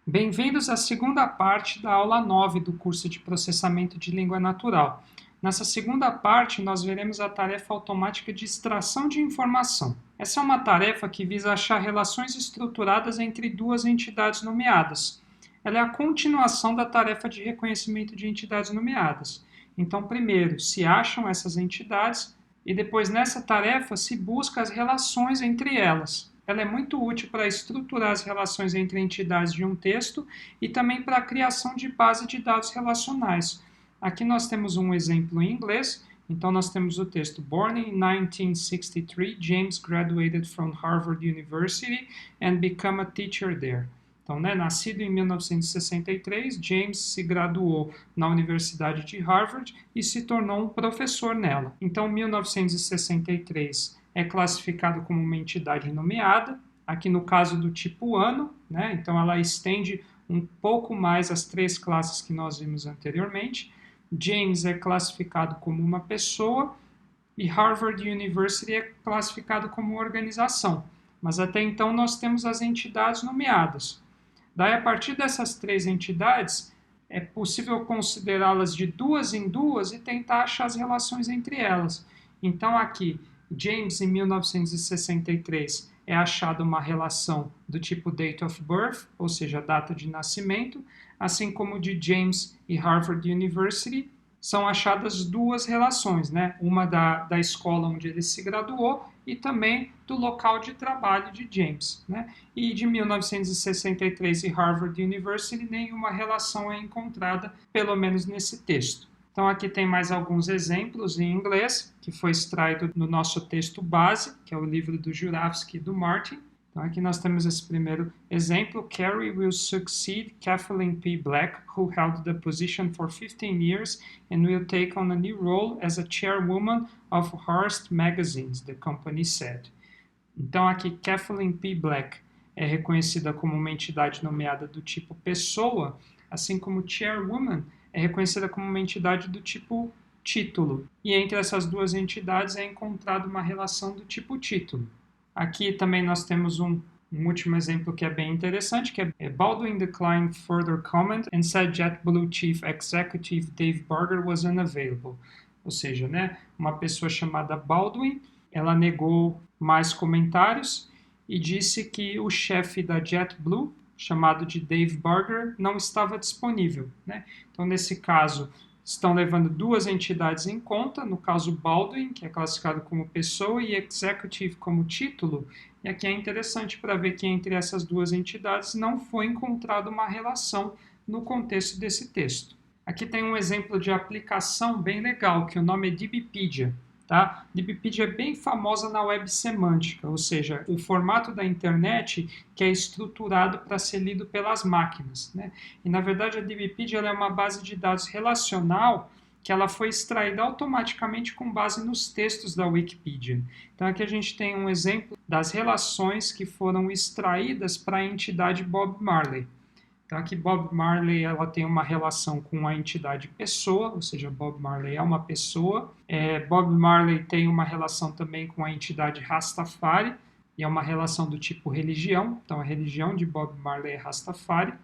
Bem-vindos à segunda parte da aula 9 do curso de Processamento de Língua Natural. Nessa segunda parte, nós veremos a tarefa automática de extração de informação. Essa é uma tarefa que visa achar relações estruturadas entre duas entidades nomeadas. Ela é a continuação da tarefa de reconhecimento de entidades nomeadas. Então, primeiro se acham essas entidades e depois nessa tarefa se busca as relações entre elas. Ela é muito útil para estruturar as relações entre entidades de um texto e também para a criação de base de dados relacionais. Aqui nós temos um exemplo em inglês, então nós temos o texto Born in 1963, James graduated from Harvard University and became a teacher there. Então, nascido em 1963, James se graduou na Universidade de Harvard e se tornou um professor nela. Então, 1963 é classificado como uma entidade nomeada, aqui no caso do tipo ano, então ela estende um pouco mais as três classes que nós vimos anteriormente. James é classificado como uma pessoa e Harvard University é classificado como uma organização. Mas até então nós temos as entidades nomeadas. Daí, a partir dessas três entidades, é possível considerá-las de duas em duas e tentar achar as relações entre elas. Então, aqui, James, em 1963, é achada uma relação do tipo date of birth, ou seja, data de nascimento, assim como de James e Harvard University, são achadas duas relações, uma da escola onde ele se graduou e também do local de trabalho de James. E de 1963 e Harvard University, nenhuma relação é encontrada, pelo menos nesse texto. Então aqui tem mais alguns exemplos em inglês, que foi extraído no nosso texto base, que é o livro do Jurafsky e do Martin. Então aqui nós temos esse primeiro exemplo. Carrie will succeed Kathleen P. Black, who held the position for 15 years and will take on a new role as a chairwoman of Hearst Magazines, the company said. Então aqui Kathleen P. Black é reconhecida como uma entidade nomeada do tipo pessoa, assim como chairwoman é reconhecida como uma entidade do tipo título. E entre essas duas entidades é encontrada uma relação do tipo título. Aqui também nós temos um último exemplo que é bem interessante, que é Baldwin declined further comment and said JetBlue Chief Executive Dave Barger was unavailable. Ou seja, uma pessoa chamada Baldwin, ela negou mais comentários e disse que o chefe da JetBlue, chamado de Dave Barger, não estava disponível. Então, nesse caso, estão levando duas entidades em conta, no caso Baldwin, que é classificado como pessoa, e Executive como título, e aqui é interessante para ver que entre essas duas entidades não foi encontrada uma relação no contexto desse texto. Aqui tem um exemplo de aplicação bem legal, que o nome é DBpedia. Tá? DBpedia é bem famosa na web semântica, ou seja, o formato da internet que é estruturado para ser lido pelas máquinas. E, na verdade, a DBpedia é uma base de dados relacional que ela foi extraída automaticamente com base nos textos da Wikipedia. Então, aqui a gente tem um exemplo das relações que foram extraídas para a entidade Bob Marley. Então, aqui Bob Marley ela tem uma relação com a entidade pessoa, ou seja, Bob Marley é uma pessoa. Bob Marley tem uma relação também com a entidade Rastafari, e é uma relação do tipo religião. Então, a religião de Bob Marley é Rastafari.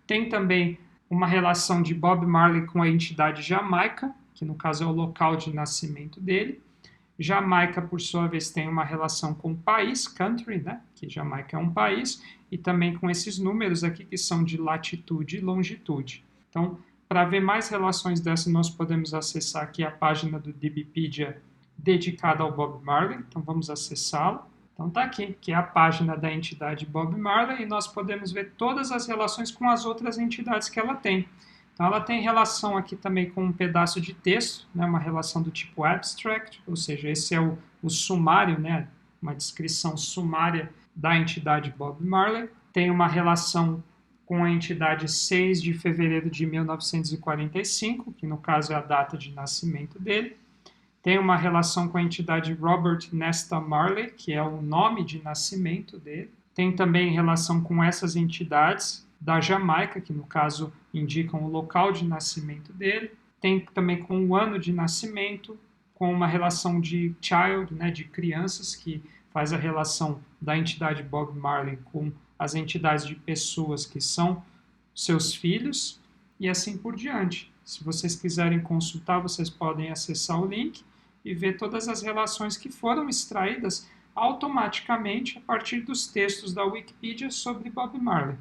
Tem também uma relação de Bob Marley com a entidade Jamaica, que no caso é o local de nascimento dele. Jamaica, por sua vez, tem uma relação com o país, country, que Jamaica é um país, e também com esses números aqui que são de latitude e longitude. Então, para ver mais relações dessas, nós podemos acessar aqui a página do DBpedia dedicada ao Bob Marley. Então, vamos acessá-la. Então, está aqui, que é a página da entidade Bob Marley, e nós podemos ver todas as relações com as outras entidades que ela tem. Então, ela tem relação aqui também com um pedaço de texto, uma relação do tipo abstract, ou seja, esse é o sumário, uma descrição sumária da entidade Bob Marley. Tem uma relação com a entidade 6 de fevereiro de 1945, que no caso é a data de nascimento dele. Tem uma relação com a entidade Robert Nesta Marley, que é o nome de nascimento dele. Tem também relação com essas entidades da Jamaica, que no caso indicam o local de nascimento dele. Tem também com o ano de nascimento, com uma relação de child, de crianças, que faz a relação da entidade Bob Marley com as entidades de pessoas que são seus filhos e assim por diante. Se vocês quiserem consultar, vocês podem acessar o link e ver todas as relações que foram extraídas automaticamente a partir dos textos da Wikipedia sobre Bob Marley.